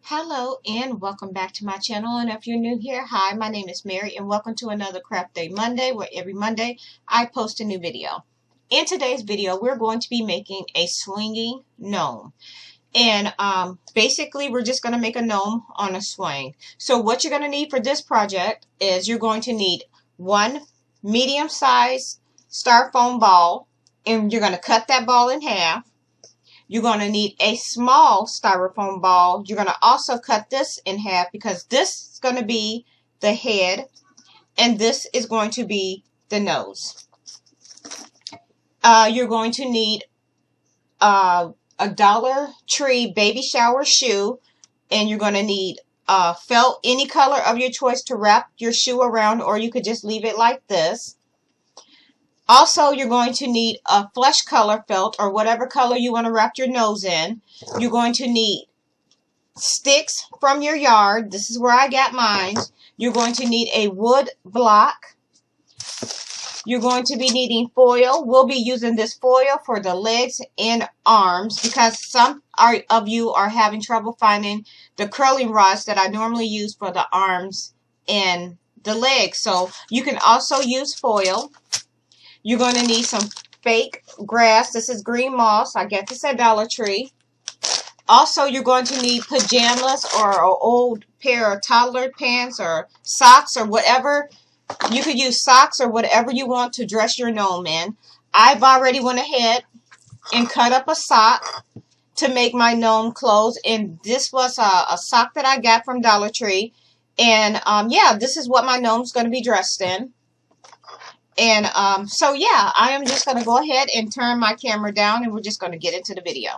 Hello and welcome back to my channel, and if you're new here, hi, my name is Mary and welcome to another Craft Day Monday, where every Monday I post a new video. In today's video we're going to be making a swinging gnome, and basically we're just going to make a gnome on a swing. So what you're going to need for this project is you're going to need one medium-sized styrofoam ball, and you're going to cut that ball in half. You're going to need a small styrofoam ball. You're going to also cut this in half because this is going to be the head and this is going to be the nose. You're going to need a Dollar Tree baby shower shoe, and you're going to need felt any color of your choice to wrap your shoe around, or you could just leave it like this. Also, you're going to need a flesh color felt, or whatever color you want to wrap your nose in. You're going to need sticks from your yard. This is where I got mine. You're going to need a wood block. You're going to be needing foil. We'll be using this foil for the legs and arms because some of you are having trouble finding the curling rods that I normally use for the arms and the legs. So you can also use foil. You're going to need some fake grass. This is green moss. I get this at Dollar Tree. Also, you're going to need pajamas or an old pair of toddler pants or socks or whatever. You could use socks or whatever you want to dress your gnome in. I've already went ahead and cut up a sock to make my gnome clothes. And this was a sock that I got from Dollar Tree. And yeah, this is what my gnome's going to be dressed in. And so yeah, I am just going to go ahead and turn my camera down and we're just going to get into the video.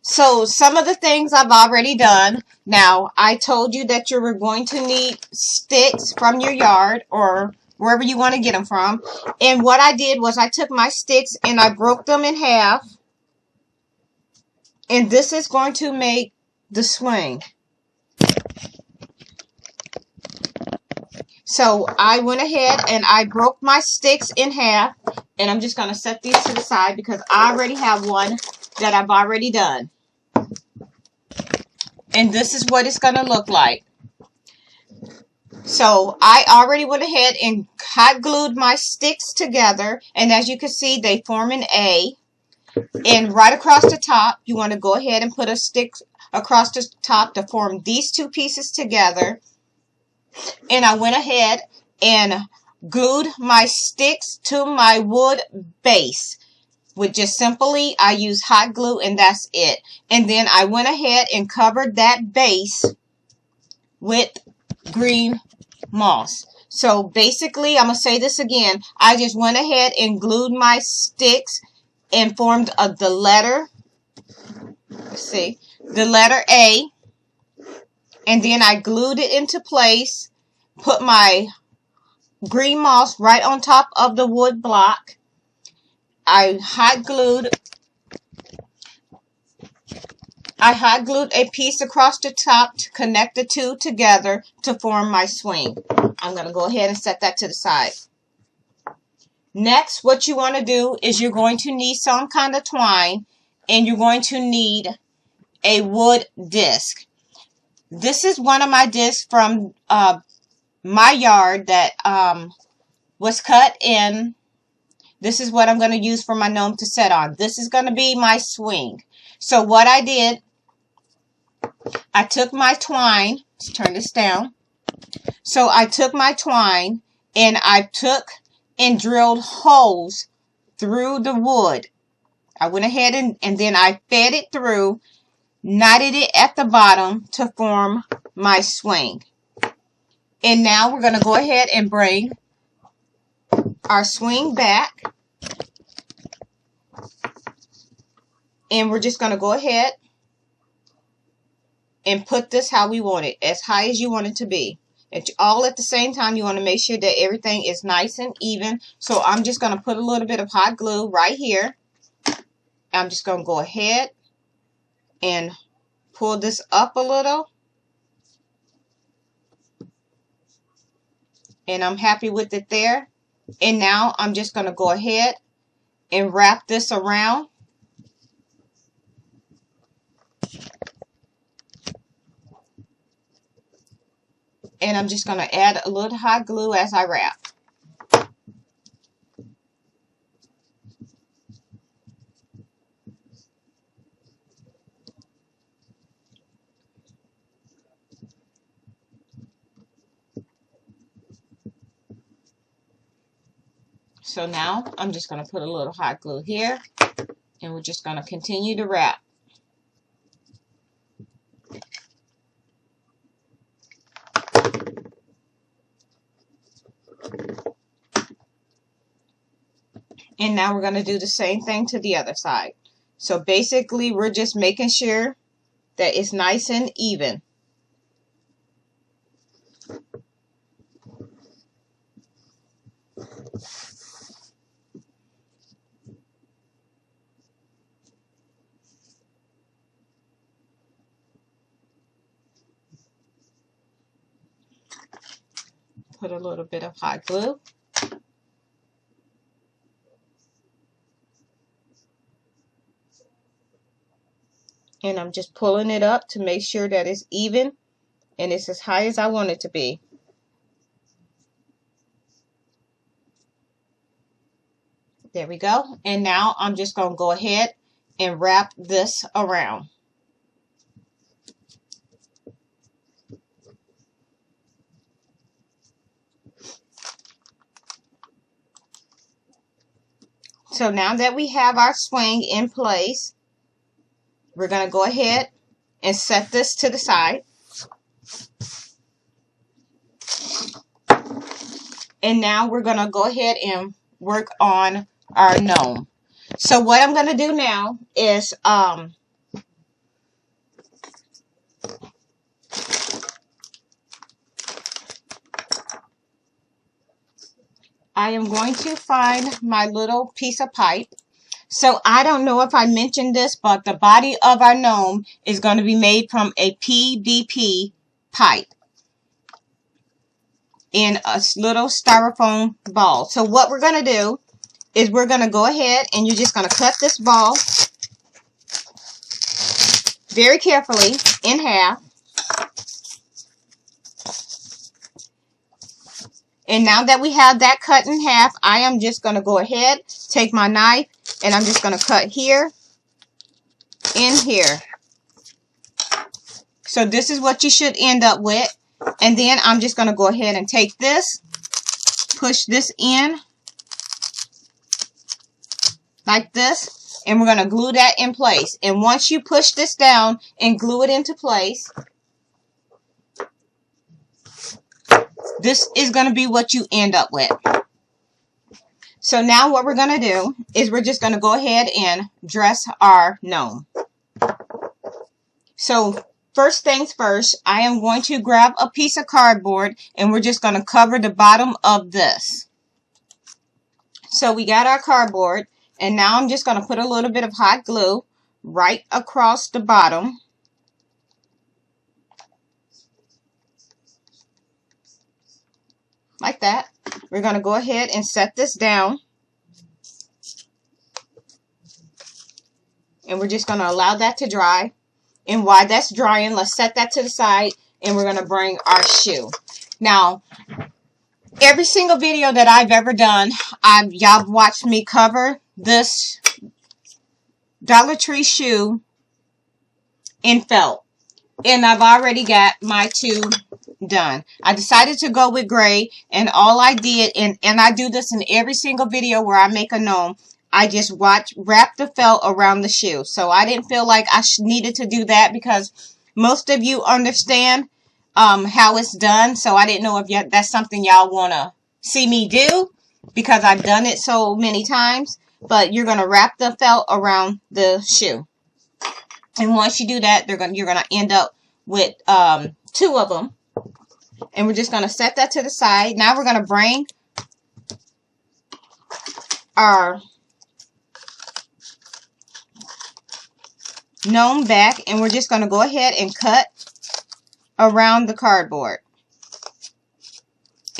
So some of the things I've already done. Now, I told you that you were going to need sticks from your yard or wherever you want to get them from. And what I did was I took my sticks and I broke them in half. And this is going to make the swing. So I went ahead and I broke my sticks in half, and I'm just going to set these to the side because I already have one that I've already done. And this is what it's going to look like. So I already went ahead and hot glued my sticks together, and as you can see, they form an A. And right across the top, you want to go ahead and put a stick across the top to form these two pieces together. And I went ahead and glued my sticks to my wood base with just simply, I use hot glue and that's it. And then I went ahead and covered that base with green moss. So basically, I'm going to say this again. I just went ahead and glued my sticks and formed the letter, let's see, the letter A. And then I glued it into place, put my green moss right on top of the wood block. I hot glued a piece across the top to connect the two together to form my swing. I'm going to go ahead and set that to the side. Next, what you want to do is you're going to need some kind of twine, and you're going to need a wood disc. This is one of my discs from my yard that was cut in. This is what I'm going to use for my gnome to set on. This is going to be my swing. So what I did, I took my twine. Let's turn this down. So I took my twine and I took and drilled holes through the wood. I went ahead and then I fed it through, knotted it at the bottom to form my swing. And now we're going to go ahead and bring our swing back. And we're just going to go ahead and put this how we want it, as high as you want it to be. And all at the same time, you want to make sure that everything is nice and even. So I'm just going to put a little bit of hot glue right here. I'm just going to go ahead and pull this up a little. And I'm happy with it there. And now I'm just going to go ahead and wrap this around. And I'm just going to add a little hot glue as I wrap. So now I'm just going to put a little hot glue here, and we're just going to continue to wrap. And now we're going to do the same thing to the other side. So basically we're just making sure that it's nice and even. Put a little bit of hot glue. And I'm just pulling it up to make sure that it's even and it's as high as I want it to be. There we go. And now I'm just going to go ahead and wrap this around. So now that we have our swing in place, we're going to go ahead and set this to the side. And now we're going to go ahead and work on our gnome. So what I'm going to do now is I am going to find my little piece of pipe. So I don't know if I mentioned this, but the body of our gnome is going to be made from a PVP pipe in a little styrofoam ball. So what we're going to do is we're going to go ahead and you're just going to cut this ball very carefully in half. And now that we have that cut in half, I am just going to go ahead, take my knife, and I'm just going to cut here and here. So this is what you should end up with. And then I'm just going to go ahead and take this, push this in like this, and we're going to glue that in place. And once you push this down and glue it into place, this is going to be what you end up with. So now what we're going to do is we're just going to go ahead and dress our gnome. So first things first, I am going to grab a piece of cardboard and we're just going to cover the bottom of this. So we got our cardboard, and now I'm just going to put a little bit of hot glue right across the bottom. Like that. We're going to go ahead and set this down. And we're just going to allow that to dry. And while that's drying, let's set that to the side. And we're going to bring our shoe. Now, every single video that I've ever done, y'all watched me cover this Dollar Tree shoe in felt. And I've already got my two done. I decided to go with gray, and all I did, and I do this in every single video where I make a gnome, I just wrap the felt around the shoe. So I didn't feel like I needed to do that because most of you understand how it's done. So I didn't know if that's something y'all want to see me do because I've done it so many times. But you're going to wrap the felt around the shoe. And once you do that, you're going to end up with two of them. And we're just going to set that to the side. Now we're going to bring our gnome back, and we're just going to go ahead and cut around the cardboard.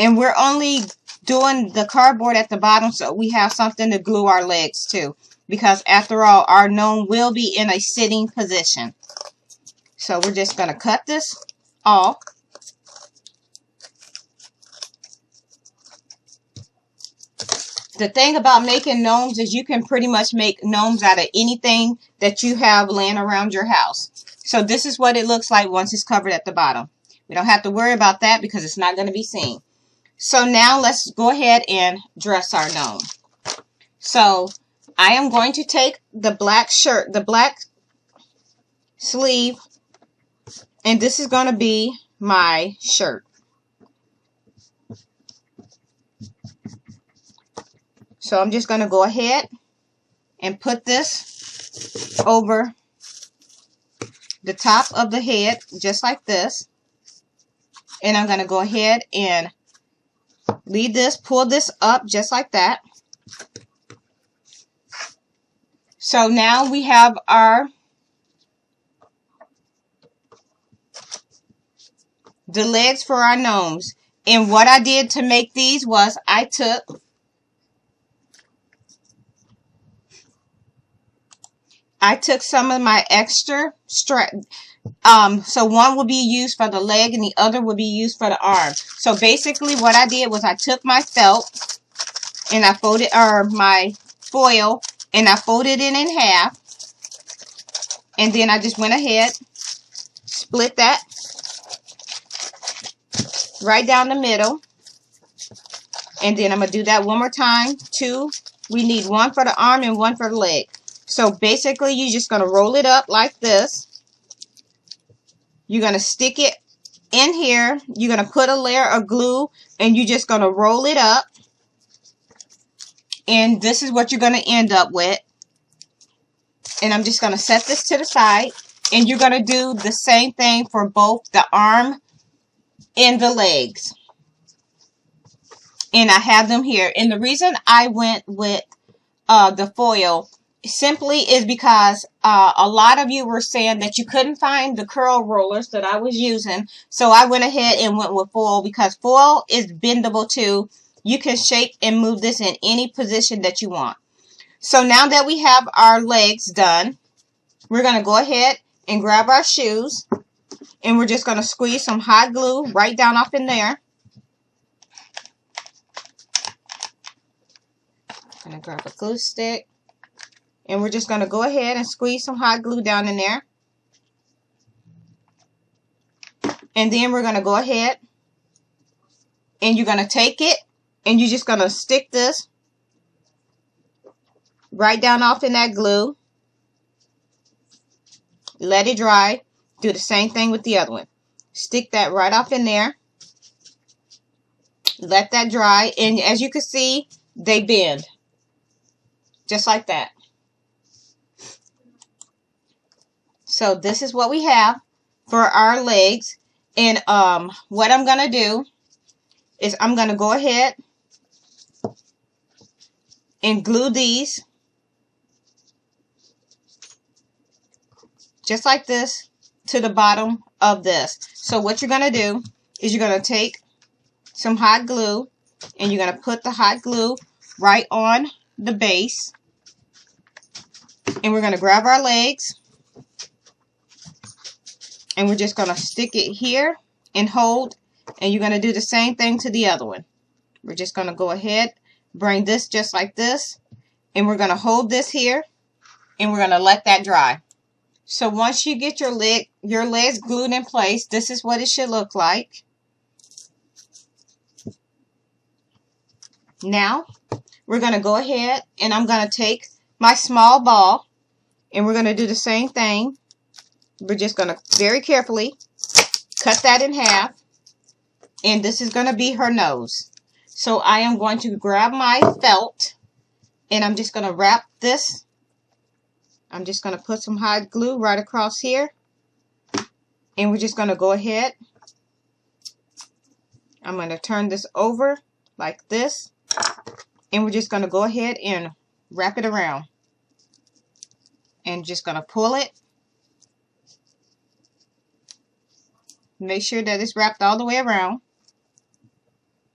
And we're only doing the cardboard at the bottom so we have something to glue our legs to. Because after all, our gnome will be in a sitting position. So we're just going to cut this off. The thing about making gnomes is you can pretty much make gnomes out of anything that you have laying around your house. So this is what it looks like once it's covered at the bottom. We don't have to worry about that because it's not going to be seen. So now let's go ahead and dress our gnome. So I am going to take the black shirt, the black sleeve, and this is going to be my shirt. So I'm just going to go ahead and put this over the top of the head, just like this. And I'm going to go ahead and lead this, pull this up just like that. So now we have the legs for our gnomes. And what I did to make these was I took some of my extra strap. So one will be used for the leg and the other will be used for the arm. So basically what I did was I took my felt and I folded, or my foil, and I folded it in half. And then I just went ahead, split that right down the middle. And then I'm going to do that one more time. Two. We need one for the arm and one for the leg. So basically you're just going to roll it up like this. You're going to stick it in here. You're going to put a layer of glue and you're just going to roll it up. And this is what you're going to end up with. And I'm just going to set this to the side. And you're going to do the same thing for both the arm and the legs. And I have them here. And the reason I went with the foil simply is because a lot of you were saying that you couldn't find the curl rollers that I was using. So I went ahead and went with foil because foil is bendable too. You can shape and move this in any position that you want. So now that we have our legs done, we're going to go ahead and grab our shoes. And we're just going to squeeze some hot glue right down off in there. I'm going to grab a glue stick. And we're just going to go ahead and squeeze some hot glue down in there. And then we're going to go ahead and you're going to take it and you're just going to stick this right down off in that glue. Let it dry. Do the same thing with the other one. Stick that right off in there. Let that dry. And as you can see, they bend. Just like that. So this is what we have for our legs. And what I'm going to do is I'm going to go ahead and glue these just like this to the bottom of this. So what you're going to do is you're going to take some hot glue and you're going to put the hot glue right on the base. And we're going to grab our legs. And we're just going to stick it here and hold. And you're going to do the same thing to the other one. We're just going to go ahead, bring this just like this. And we're going to hold this here. And we're going to let that dry. So once you get your legs glued in place, this is what it should look like. Now, we're going to go ahead and I'm going to take my small ball. And we're going to do the same thing. We're just going to very carefully cut that in half. And this is going to be her nose. So I am going to grab my felt. And I'm just going to wrap this. I'm just going to put some hot glue right across here. And we're just going to go ahead. I'm going to turn this over like this. And we're just going to go ahead and wrap it around. And just going to pull it. Make sure that it's wrapped all the way around.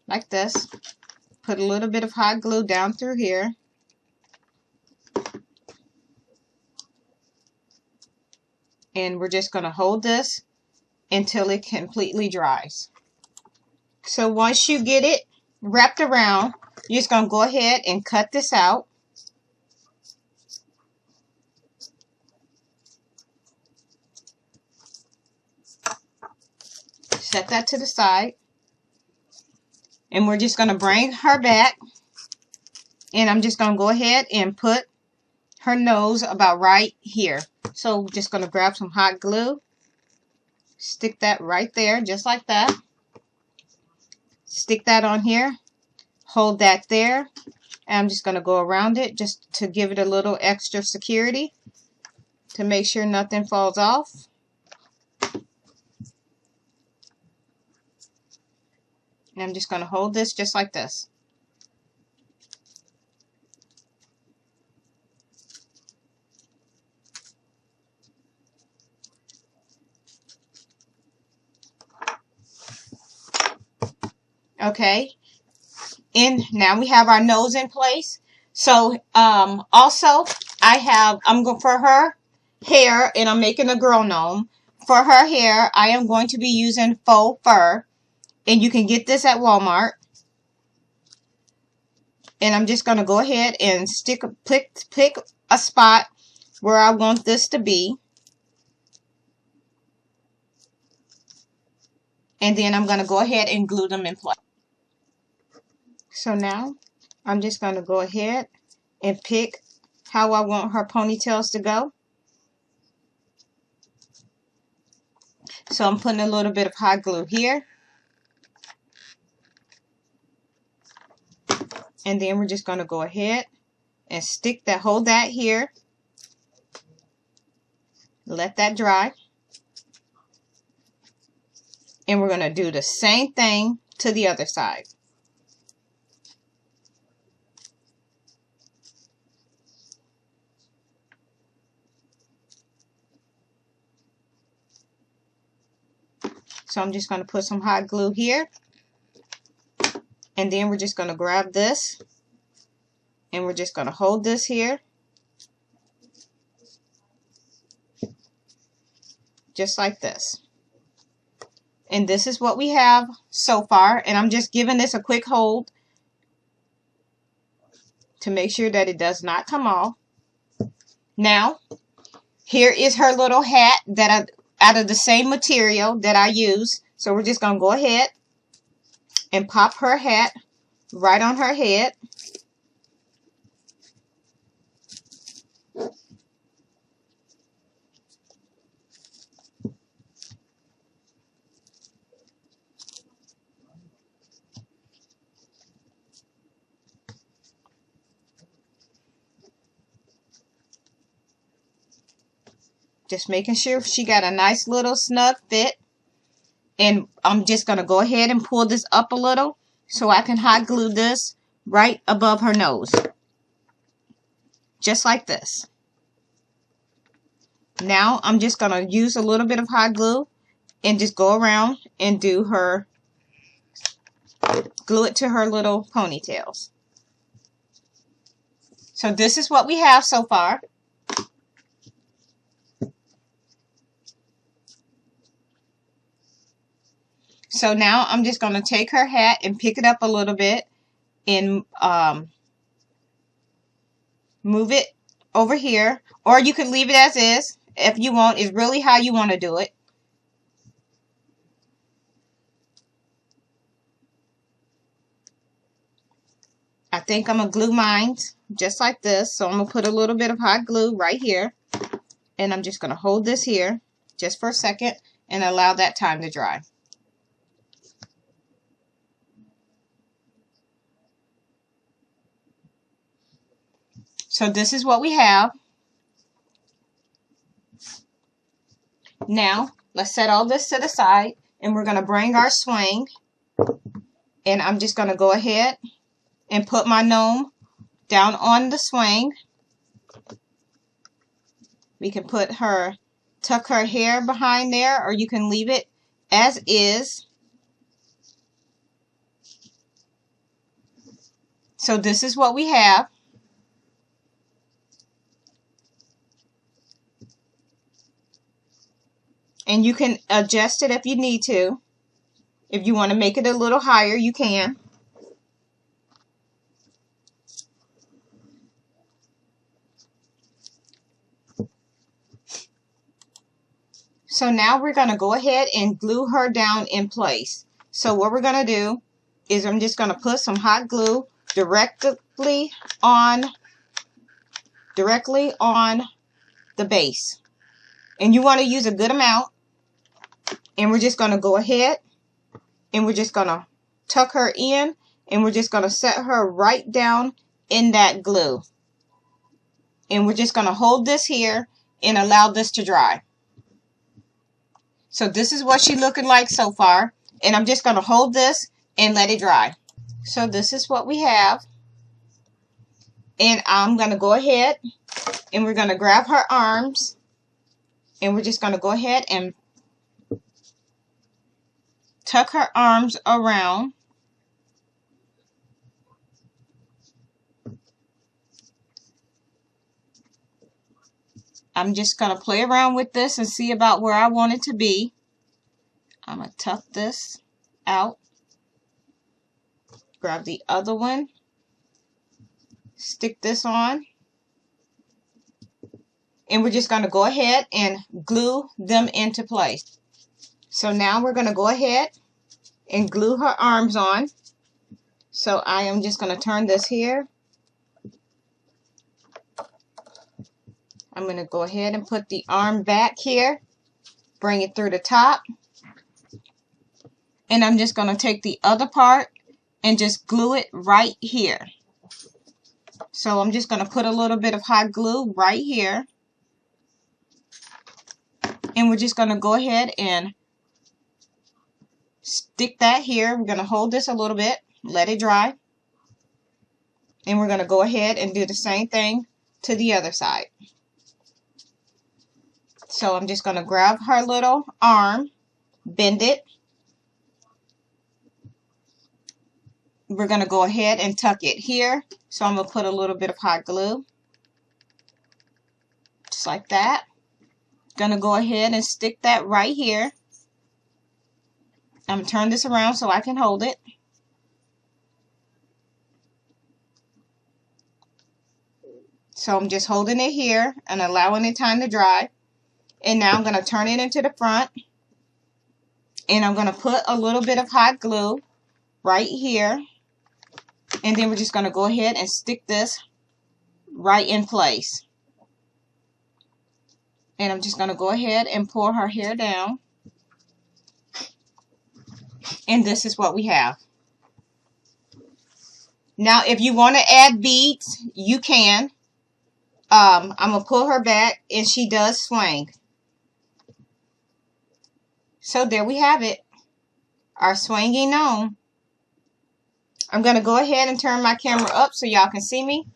Like this. Put a little bit of hot glue down through here. And we're just going to hold this until it completely dries. So once you get it wrapped around, You're just going to go ahead and cut this out. Set that to the side. And we're just going to bring her back. And I'm just going to go ahead and put her nose about right here. So just going to grab some hot glue. Stick that right there, just like that. Stick that on here. Hold that there. And I'm just going to go around it just to give it a little extra security to make sure nothing falls off. And I'm just going to hold this just like this. Okay. And now we have our nose in place. So also I'm going for her hair, and I'm making a girl gnome. For her hair, I am going to be using faux fur. And you can get this at Walmart. And I'm just going to go ahead and pick a spot where I want this to be. And then I'm going to go ahead and glue them in place. So now I'm just going to go ahead and pick how I want her ponytails to go. So I'm putting a little bit of hot glue here. And then we're just going to go ahead and hold that here. Let that dry. And we're going to do the same thing to the other side. So I'm just going to put some hot glue here. And then we're just going to grab this. And we're just going to hold this here. Just like this. And this is what we have so far. And I'm just giving this a quick hold to make sure that it does not come off. Now, here is her little hat that out of the same material that I use. So we're just going to go ahead and pop her hat right on her head. Just making sure she got a nice little snug fit. And I'm just going to go ahead and pull this up a little so I can hot glue this right above her nose. Just like this. Now I'm just going to use a little bit of hot glue and just go around and glue it to her little ponytails. So this is what we have so far. So now I'm just going to take her hat and pick it up a little bit and move it over here. Or you could leave it as is if you want. It's really how you want to do it. I think I'm going to glue mine just like this. So I'm going to put a little bit of hot glue right here. And I'm just going to hold this here just for a second and allow that time to dry. So this is what we have. Now, let's set all this to the side, and we're going to bring our swing, and I'm just going to go ahead and put my gnome down on the swing. We can tuck her hair behind there, or you can leave it as is. So this is what we have. And you can adjust it if you need to. If you want to make it a little higher, you can. So now we're going to go ahead and glue her down in place. So what we're going to do is I'm just going to put some hot glue directly on the base. And you want to use a good amount. And we're just going to go ahead and we're just going to tuck her in, and we're just going to set her right down in that glue. And we're just going to hold this here and allow this to dry. So this is what she's looking like so far. And I'm just going to hold this and let it dry. So this is what we have. And I'm going to go ahead and we're going to grab her arms. And we're just going to go ahead and tuck her arms around. I'm just going to play around with this and see about where I want it to be. I'm going to tuck this out. Grab the other one. Stick this on. And we're just going to go ahead and glue them into place. So now we're going to go ahead and glue her arms on. So I am just going to turn this here. I'm going to go ahead and put the arm back here, bring it through the top, and I'm just going to take the other part and just glue it right here. So I'm just going to put a little bit of hot glue right here, and we're just going to go ahead and stick that here. We're going to hold this a little bit, let it dry, and we're going to go ahead and do the same thing to the other side. So I'm just going to grab her little arm, bend it. We're going to go ahead and tuck it here. So I'm going to put a little bit of hot glue. Just like that. Going to go ahead and stick that right here. I'm going to turn this around so I can hold it. So I'm just holding it here and allowing it time to dry. And now I'm going to turn it into the front. And I'm going to put a little bit of hot glue right here. And then we're just going to go ahead and stick this right in place. And I'm just going to go ahead and pull her hair down. And this is what we have. Now if you want to add beads, you can. I'm going to pull her back and she does swing. So there we have it, our swinging gnome. I'm going to go ahead and turn my camera up so y'all can see me.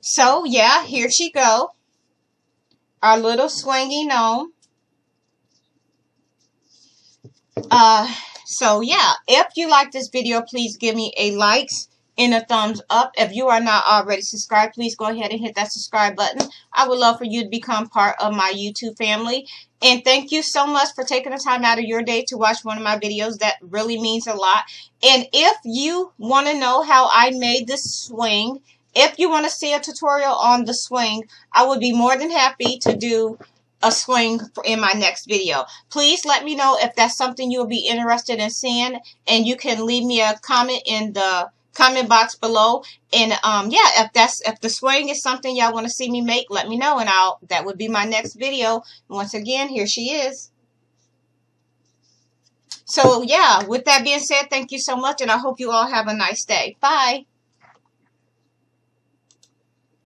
So yeah, here she go, our little swinging gnome. So yeah, if you like this video, please give me a like and a thumbs up. If you are not already subscribed, please go ahead and hit that subscribe button. I would love for you to become part of my YouTube family. And thank you so much for taking the time out of your day to watch one of my videos. That really means a lot. And if you want to know how I made this swing, if you want to see a tutorial on the swing, I would be more than happy to do a swing in my next video. Please let me know if that's something you'll be interested in seeing, and you can leave me a comment in the comment box below. And yeah, if the swing is something y'all want to see me make, let me know, and that would be my next video. Once again, here she is. So yeah, with that being said, thank you so much, and I hope you all have a nice day. Bye.